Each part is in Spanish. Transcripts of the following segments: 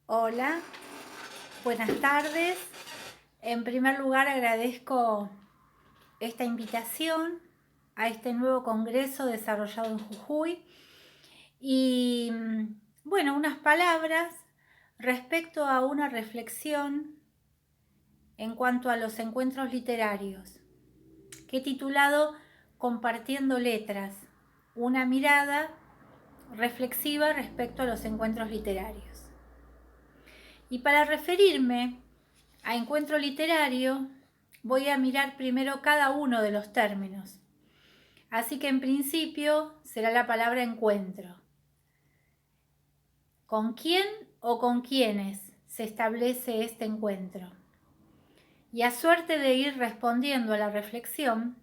Hola, buenas tardes. En primer lugar, agradezco esta invitación a este nuevo congreso desarrollado en Jujuy y, bueno, unas palabras respecto a una reflexión en cuanto a los encuentros literarios, que he titulado Compartiendo Letras, una mirada reflexiva respecto a los encuentros literarios. Y para referirme a encuentro literario, voy a mirar primero cada uno de los términos. Así que en principio será la palabra encuentro. ¿Con quién o con quiénes se establece este encuentro? Y a suerte de ir respondiendo a la reflexión,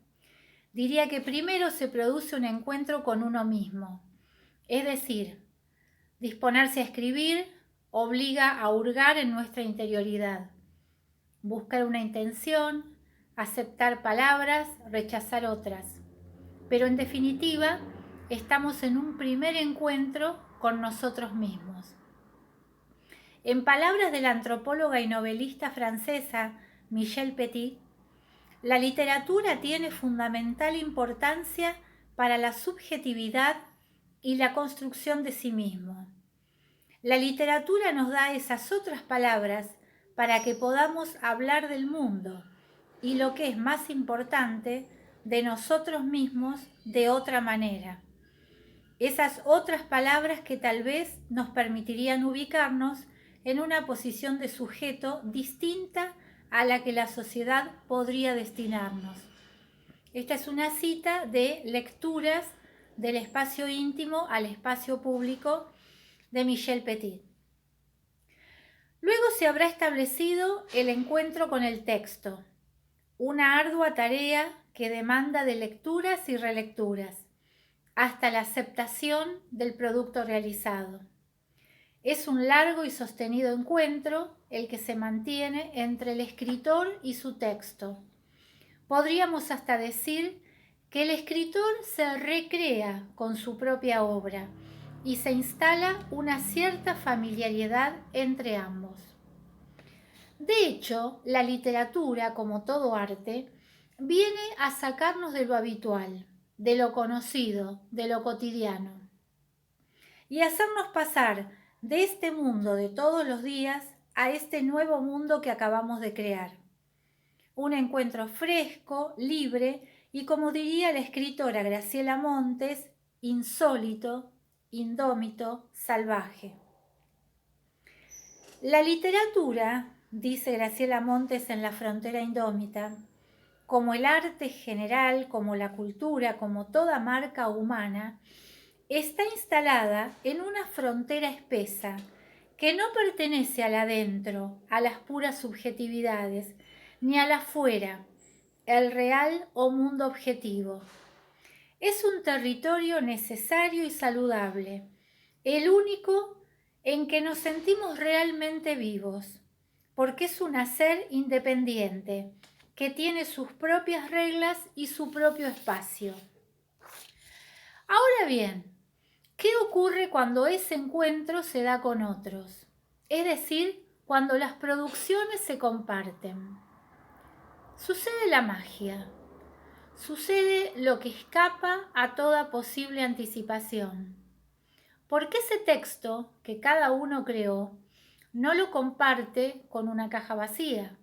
diría que primero se produce un encuentro con uno mismo, es decir, disponerse a escribir obliga a hurgar en nuestra interioridad, buscar una intención, aceptar palabras, rechazar otras. Pero en definitiva, estamos en un primer encuentro con nosotros mismos. En palabras de la antropóloga y novelista francesa Michel Petit, la literatura tiene fundamental importancia para la subjetividad y la construcción de sí mismo. La literatura nos da esas otras palabras para que podamos hablar del mundo y, lo que es más importante, de nosotros mismos de otra manera. Esas otras palabras que tal vez nos permitirían ubicarnos en una posición de sujeto distinta a la que la sociedad podría destinarnos. Esta es una cita de Lecturas del espacio íntimo al espacio público de Michel Petit. Luego se habrá establecido el encuentro con el texto, una ardua tarea que demanda de lecturas y relecturas, hasta la aceptación del producto realizado. Es un largo y sostenido encuentro el que se mantiene entre el escritor y su texto. Podríamos hasta decir que el escritor se recrea con su propia obra y se instala una cierta familiaridad entre ambos. De hecho, la literatura, como todo arte, viene a sacarnos de lo habitual, de lo conocido, de lo cotidiano, y hacernos pasar de este mundo de todos los días a este nuevo mundo que acabamos de crear. Un encuentro fresco, libre y, como diría la escritora Graciela Montes, insólito, indómito, salvaje. La literatura, dice Graciela Montes en La frontera indómita, como el arte general, como la cultura, como toda marca humana, está instalada en una frontera espesa que no pertenece al adentro, a las puras subjetividades, ni al afuera, el real o mundo objetivo. Es un territorio necesario y saludable, el único en que nos sentimos realmente vivos, porque es un hacer independiente, que tiene sus propias reglas y su propio espacio. Ahora bien, ¿qué ocurre cuando ese encuentro se da con otros? Es decir, cuando las producciones se comparten. Sucede la magia, sucede lo que escapa a toda posible anticipación. Porque ese texto que cada uno creó no lo comparte con una caja vacía.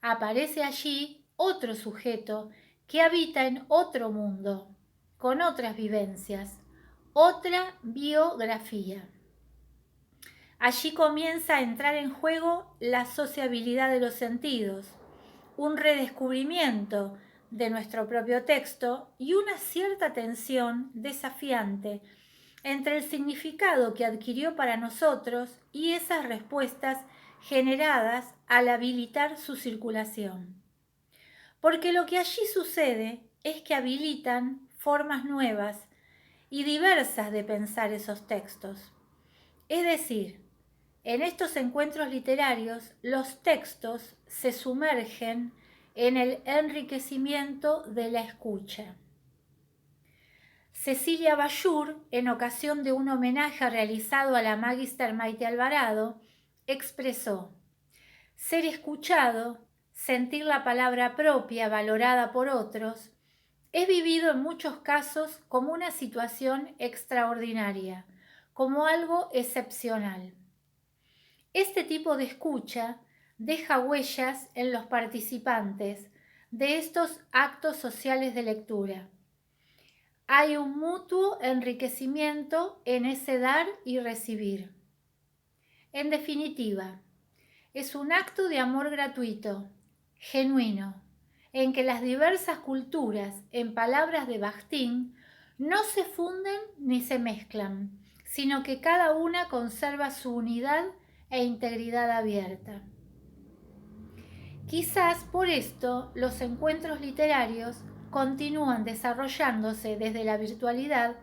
Aparece allí otro sujeto que habita en otro mundo, con otras vivencias, otra biografía. Allí comienza a entrar en juego la sociabilidad de los sentidos, un redescubrimiento de nuestro propio texto y una cierta tensión desafiante entre el significado que adquirió para nosotros y esas respuestas generadas al habilitar su circulación. Porque lo que allí sucede es que habilitan formas nuevas y diversas de pensar esos textos. Es decir, en estos encuentros literarios, los textos se sumergen en el enriquecimiento de la escucha. Cecilia Bashur, en ocasión de un homenaje realizado a la Magister Maite Alvarado, expresó: ser escuchado, sentir la palabra propia valorada por otros, es vivido en muchos casos como una situación extraordinaria, como algo excepcional. Este tipo de escucha deja huellas en los participantes de estos actos sociales de lectura. Hay un mutuo enriquecimiento en ese dar y recibir. En definitiva, es un acto de amor gratuito, genuino, en que las diversas culturas, en palabras de Bakhtin, no se funden ni se mezclan, sino que cada una conserva su unidad e integridad abierta. Quizás por esto los encuentros literarios continúan desarrollándose desde la virtualidad,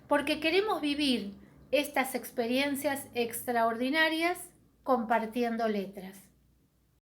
porque queremos vivir estas experiencias extraordinarias compartiendo letras.